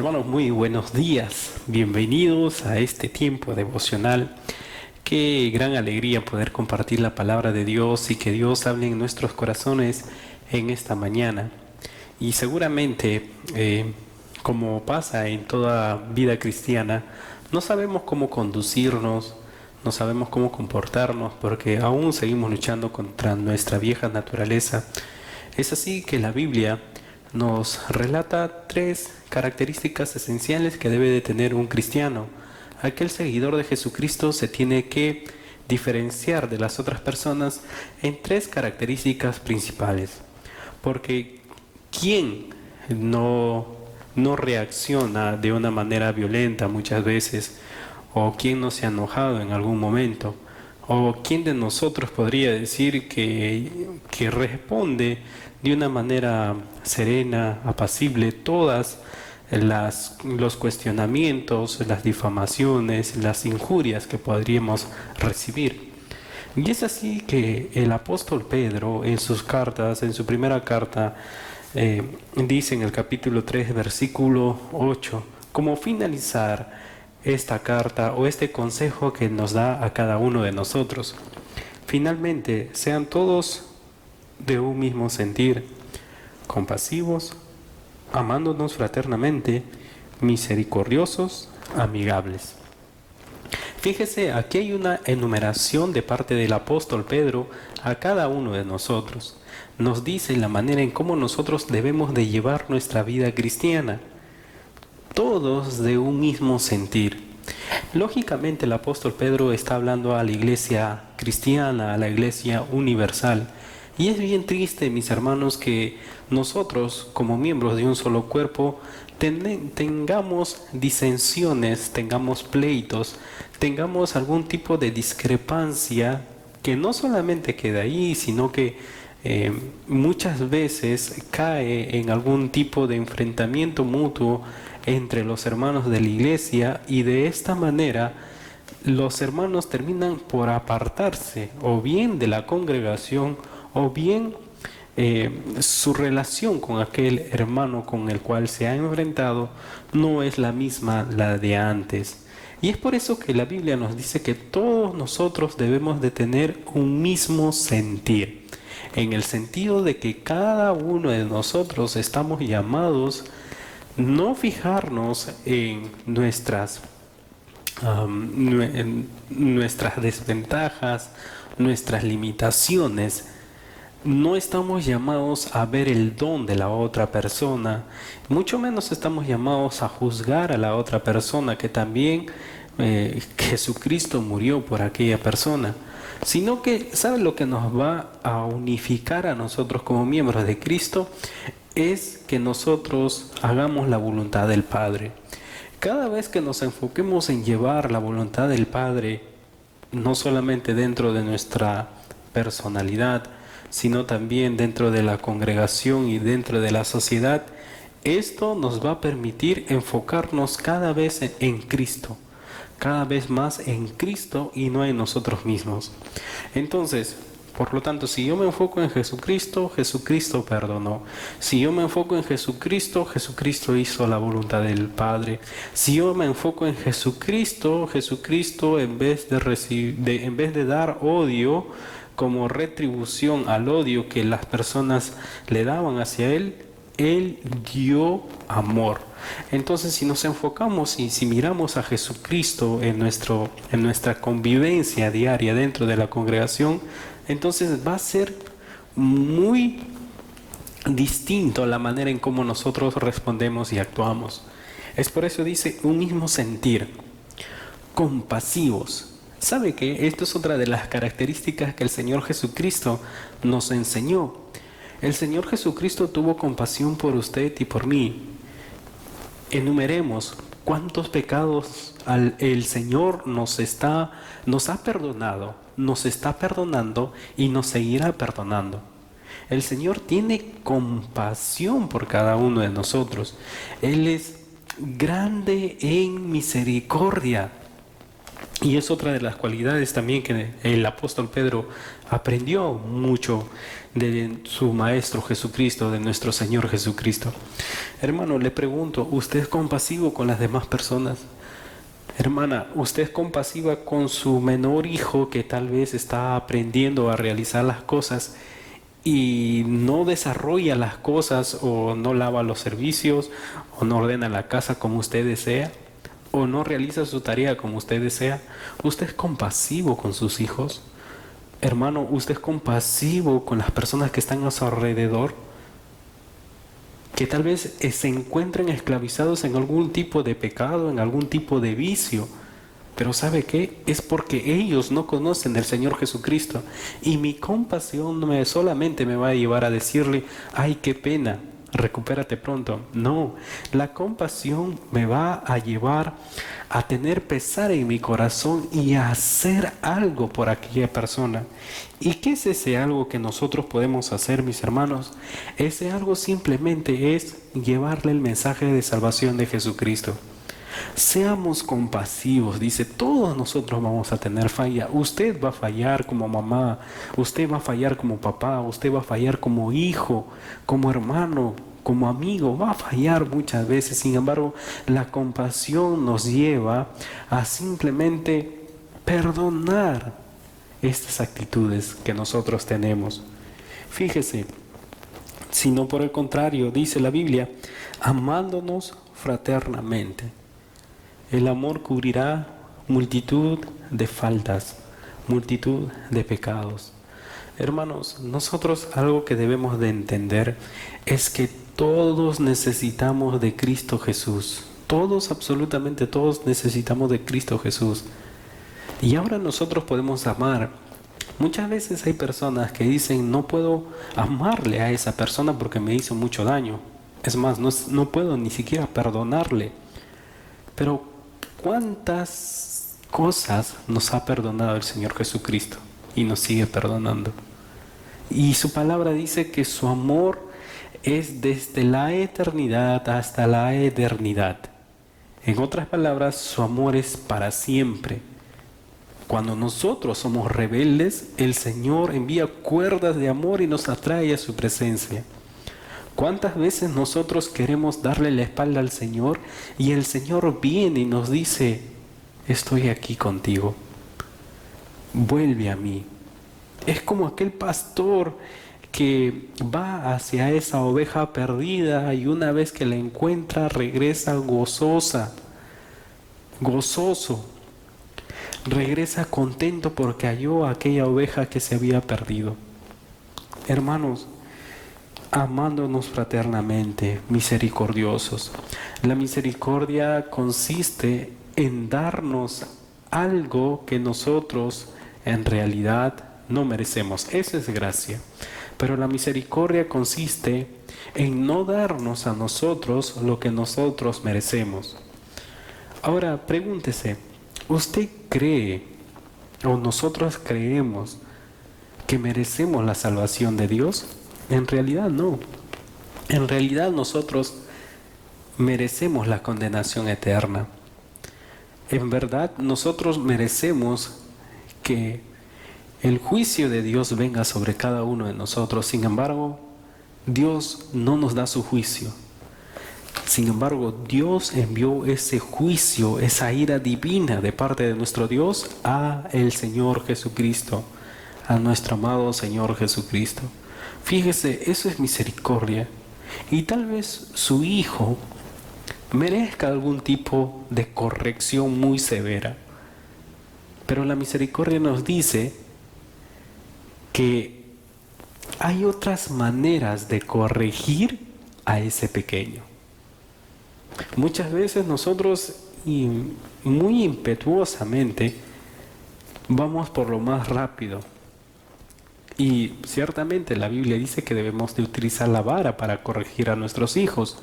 Hermanos, muy buenos días. Bienvenidos a este tiempo devocional. Qué gran alegría poder compartir la palabra de Dios y que Dios hable en nuestros corazones en esta mañana. Y seguramente, como pasa en toda vida cristiana, no sabemos cómo conducirnos, no sabemos cómo comportarnos, porque aún seguimos luchando contra nuestra vieja naturaleza. Es así que la Biblia nos relata tres características esenciales que debe de tener un cristiano. Aquel seguidor de Jesucristo se tiene que diferenciar de las otras personas en tres características principales. Porque ¿quién no reacciona de una manera violenta muchas veces? ¿O quién no se ha enojado en algún momento? ¿O quién de nosotros podría decir que responde de una manera serena, apacible, todas los cuestionamientos, las difamaciones, las injurias que podríamos recibir? Y es así que el apóstol Pedro en sus cartas, en su primera carta, dice en el capítulo 3, versículo 8, como finalizar esta carta o este consejo que nos da a cada uno de nosotros. Finalmente, sean todos de un mismo sentir, compasivos, amándonos fraternamente, misericordiosos, amigables. Fíjese, aquí hay una enumeración de parte del apóstol Pedro a cada uno de nosotros. Nos dice la manera en cómo nosotros debemos de llevar nuestra vida cristiana. Todos de un mismo sentir. Lógicamente el apóstol Pedro está hablando a la iglesia cristiana, a la iglesia universal. Y es bien triste, mis hermanos, que nosotros, como miembros de un solo cuerpo, tengamos disensiones, tengamos pleitos, tengamos algún tipo de discrepancia que no solamente queda ahí, sino que muchas veces cae en algún tipo de enfrentamiento mutuo entre los hermanos de la iglesia, y de esta manera los hermanos terminan por apartarse o bien de la congregación o bien su relación con aquel hermano con el cual se ha enfrentado no es la misma la de antes. Y es por eso que la Biblia nos dice que todos nosotros debemos de tener un mismo sentir, en el sentido de que cada uno de nosotros estamos llamados no fijarnos en nuestras desventajas, nuestras limitaciones. No estamos llamados a ver el don de la otra persona, mucho menos estamos llamados a juzgar a la otra persona, que también Jesucristo murió por aquella persona, sino que, ¿sabe lo que nos va a unificar a nosotros como miembros de Cristo? Es que nosotros hagamos la voluntad del Padre. Cada vez que nos enfoquemos en llevar la voluntad del Padre, no solamente dentro de nuestra personalidad, sino también dentro de la congregación y dentro de la sociedad, esto nos va a permitir enfocarnos cada vez en Cristo, cada vez más en Cristo y no en nosotros mismos. Entonces, por lo tanto, si yo me enfoco en Jesucristo, Jesucristo perdonó. Si yo me enfoco en Jesucristo, Jesucristo hizo la voluntad del Padre. Si yo me enfoco en Jesucristo, Jesucristo en vez de dar odio como retribución al odio que las personas le daban hacia Él, Él dio amor. Entonces, si nos enfocamos y si miramos a Jesucristo en nuestra convivencia diaria dentro de la congregación, entonces va a ser muy distinto la manera en cómo nosotros respondemos y actuamos. Es por eso dice un mismo sentir, compasivos. ¿Sabe qué? Esto es otra de las características que el Señor Jesucristo nos enseñó. El Señor Jesucristo tuvo compasión por usted y por mí. Enumeremos cuántos pecados el Señor nos ha perdonado, nos está perdonando y nos seguirá perdonando. El Señor tiene compasión por cada uno de nosotros. Él es grande en misericordia. Y es otra de las cualidades también que el apóstol Pedro aprendió mucho de su Maestro Jesucristo, de nuestro Señor Jesucristo. Hermano, le pregunto, ¿usted es compasivo con las demás personas? Hermana, ¿usted es compasiva con su menor hijo que tal vez está aprendiendo a realizar las cosas y no desarrolla las cosas, o no lava los servicios, o no ordena la casa como usted desea, o no realiza su tarea como usted desea? ¿Usted es compasivo con sus hijos? Hermano, ¿usted es compasivo con las personas que están a su alrededor, que tal vez se encuentren esclavizados en algún tipo de pecado, en algún tipo de vicio? Pero ¿sabe qué? Es porque ellos no conocen del Señor Jesucristo. Y mi compasión no solamente me va a llevar a decirle, ay, qué pena, recupérate pronto. No, la compasión me va a llevar a tener pesar en mi corazón y a hacer algo por aquella persona. ¿Y qué es ese algo que nosotros podemos hacer, mis hermanos? Ese algo simplemente es llevarle el mensaje de salvación de Jesucristo. Seamos compasivos, dice, todos nosotros vamos a tener falla. Usted va a fallar como mamá, usted va a fallar como papá, usted va a fallar como hijo, como hermano, como amigo, va a fallar muchas veces. Sin embargo, la compasión nos lleva a simplemente perdonar estas actitudes que nosotros tenemos. Fíjese, sino por el contrario, dice la Biblia, amándonos fraternamente. El amor cubrirá multitud de faltas, multitud de pecados. Hermanos, nosotros algo que debemos de entender es que todos necesitamos de Cristo Jesús. Todos, absolutamente todos necesitamos de Cristo Jesús. Y ahora nosotros podemos amar. Muchas veces hay personas que dicen, no puedo amarle a esa persona porque me hizo mucho daño. Es más, no puedo ni siquiera perdonarle. Pero ¿cuántas cosas nos ha perdonado el Señor Jesucristo y nos sigue perdonando? Y su palabra dice que su amor es desde la eternidad hasta la eternidad. En otras palabras, su amor es para siempre. Cuando nosotros somos rebeldes, el Señor envía cuerdas de amor y nos atrae a su presencia. ¿Cuántas veces nosotros queremos darle la espalda al Señor y el Señor viene y nos dice, estoy aquí contigo, vuelve a mí? Es como aquel pastor que va hacia esa oveja perdida y una vez que la encuentra regresa gozoso, regresa contento porque halló a aquella oveja que se había perdido. Hermanos, amándonos fraternamente, misericordiosos. La misericordia consiste en darnos algo que nosotros en realidad no merecemos. Eso es gracia. Pero la misericordia consiste en no darnos a nosotros lo que nosotros merecemos. Ahora, pregúntese, ¿usted cree o nosotros creemos que merecemos la salvación de Dios? En realidad no. En realidad nosotros merecemos la condenación eterna. En verdad nosotros merecemos que el juicio de Dios venga sobre cada uno de nosotros. Sin embargo, Dios no nos da su juicio. Sin embargo, Dios envió ese juicio, esa ira divina de parte de nuestro Dios a el Señor Jesucristo, a nuestro amado Señor Jesucristo. Fíjese, eso es misericordia. Y tal vez su hijo merezca algún tipo de corrección muy severa. Pero la misericordia nos dice que hay otras maneras de corregir a ese pequeño. Muchas veces nosotros, muy impetuosamente, vamos por lo más rápido. Y ciertamente la Biblia dice que debemos de utilizar la vara para corregir a nuestros hijos.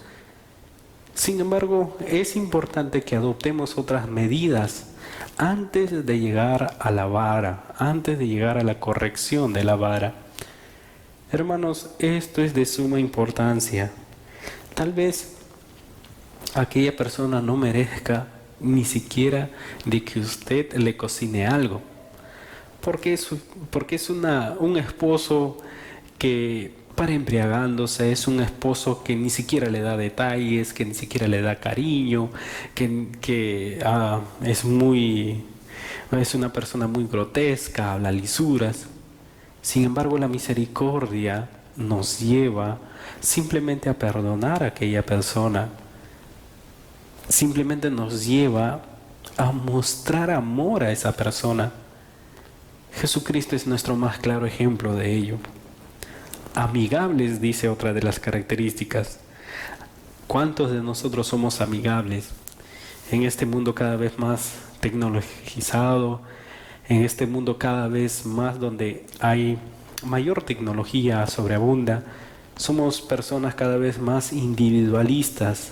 Sin embargo, es importante que adoptemos otras medidas antes de llegar a la vara, antes de llegar a la corrección de la vara. Hermanos, esto es de suma importancia. Tal vez aquella persona no merezca ni siquiera de que usted le cocine algo. Porque es un esposo que para embriagándose, es un esposo que ni siquiera le da detalles, que ni siquiera le da cariño, es una persona muy grotesca, habla lisuras. Sin embargo, la misericordia nos lleva simplemente a perdonar a aquella persona. Simplemente nos lleva a mostrar amor a esa persona. Jesucristo es nuestro más claro ejemplo de ello. Amigables, dice otra de las características. ¿Cuántos de nosotros somos amigables? En este mundo cada vez más tecnologizado, en este mundo cada vez más donde hay mayor tecnología, sobreabunda, somos personas cada vez más individualistas.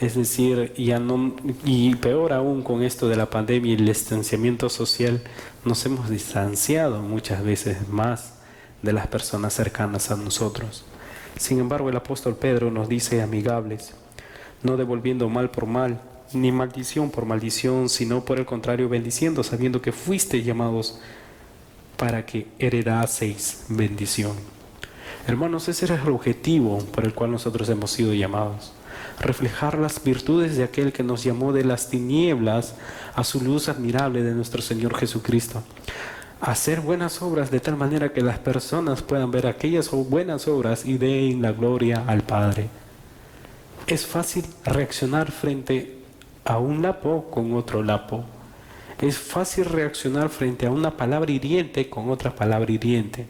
Es decir, y peor aún con esto de la pandemia y el distanciamiento social, nos hemos distanciado muchas veces más de las personas cercanas a nosotros. Sin embargo, el apóstol Pedro nos dice amigables, no devolviendo mal por mal, ni maldición por maldición, sino por el contrario bendiciendo, sabiendo que fuisteis llamados para que heredaseis bendición. Hermanos, ese era el objetivo por el cual nosotros hemos sido llamados. Reflejar las virtudes de aquel que nos llamó de las tinieblas a su luz admirable de nuestro Señor Jesucristo. Hacer buenas obras de tal manera que las personas puedan ver aquellas buenas obras y den la gloria al Padre. Es fácil reaccionar frente a un lapo con otro lapo. Es fácil reaccionar frente a una palabra hiriente con otra palabra hiriente.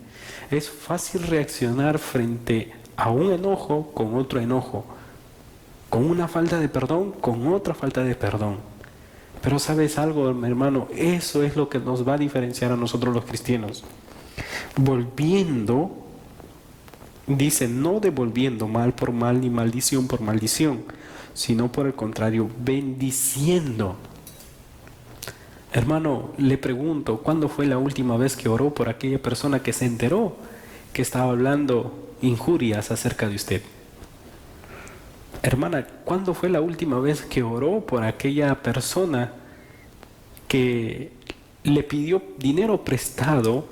Es fácil reaccionar frente a un enojo con otro enojo. Con una falta de perdón, con otra falta de perdón. Pero ¿sabes algo, mi hermano? Eso es lo que nos va a diferenciar a nosotros los cristianos. Volviendo, dice, no devolviendo mal por mal ni maldición por maldición, sino por el contrario, bendiciendo. Hermano, le pregunto, ¿cuándo fue la última vez que oró por aquella persona que se enteró que estaba hablando injurias acerca de usted? Hermana, ¿cuándo fue la última vez que oró por aquella persona que le pidió dinero prestado,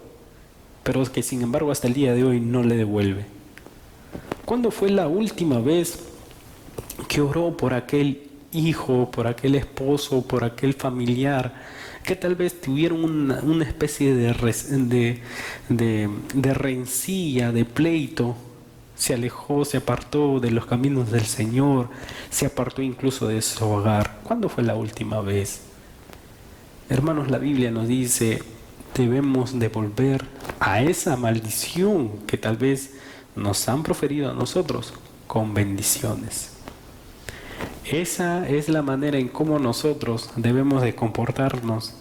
pero que sin embargo hasta el día de hoy no le devuelve? ¿Cuándo fue la última vez que oró por aquel hijo, por aquel esposo, por aquel familiar que tal vez tuvieron una especie de rencilla, de pleito? Se alejó, se apartó de los caminos del Señor, se apartó incluso de su hogar. ¿Cuándo fue la última vez? Hermanos, la Biblia nos dice, debemos devolver a esa maldición que tal vez nos han proferido a nosotros con bendiciones. Esa es la manera en cómo nosotros debemos de comportarnos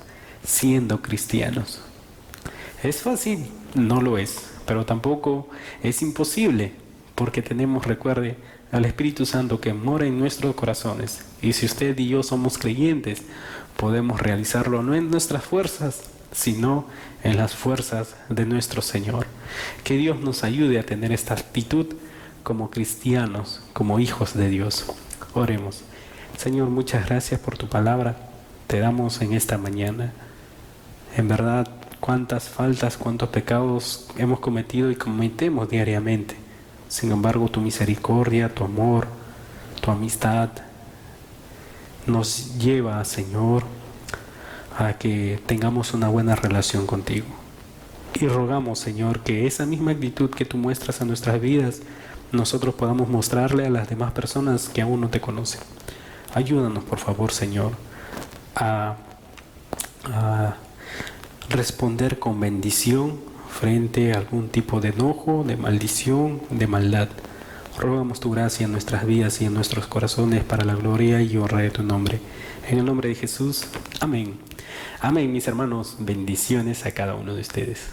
siendo cristianos. ¿Es fácil? No lo es, pero tampoco es imposible. Porque tenemos, recuerde, al Espíritu Santo que mora en nuestros corazones. Y si usted y yo somos creyentes, podemos realizarlo no en nuestras fuerzas, sino en las fuerzas de nuestro Señor. Que Dios nos ayude a tener esta actitud como cristianos, como hijos de Dios. Oremos. Señor, muchas gracias por tu palabra. Te damos en esta mañana. En verdad, cuántas faltas, cuántos pecados hemos cometido y cometemos diariamente. Sin embargo, tu misericordia, tu amor, tu amistad nos lleva, Señor, a que tengamos una buena relación contigo. Y rogamos, Señor, que esa misma actitud que tú muestras a nuestras vidas, nosotros podamos mostrarle a las demás personas que aún no te conocen. Ayúdanos, por favor, Señor, a responder con bendición frente a algún tipo de enojo, de maldición, de maldad. Rogamos tu gracia en nuestras vidas y en nuestros corazones para la gloria y honra de tu nombre. En el nombre de Jesús, amén. Amén, mis hermanos. Bendiciones a cada uno de ustedes.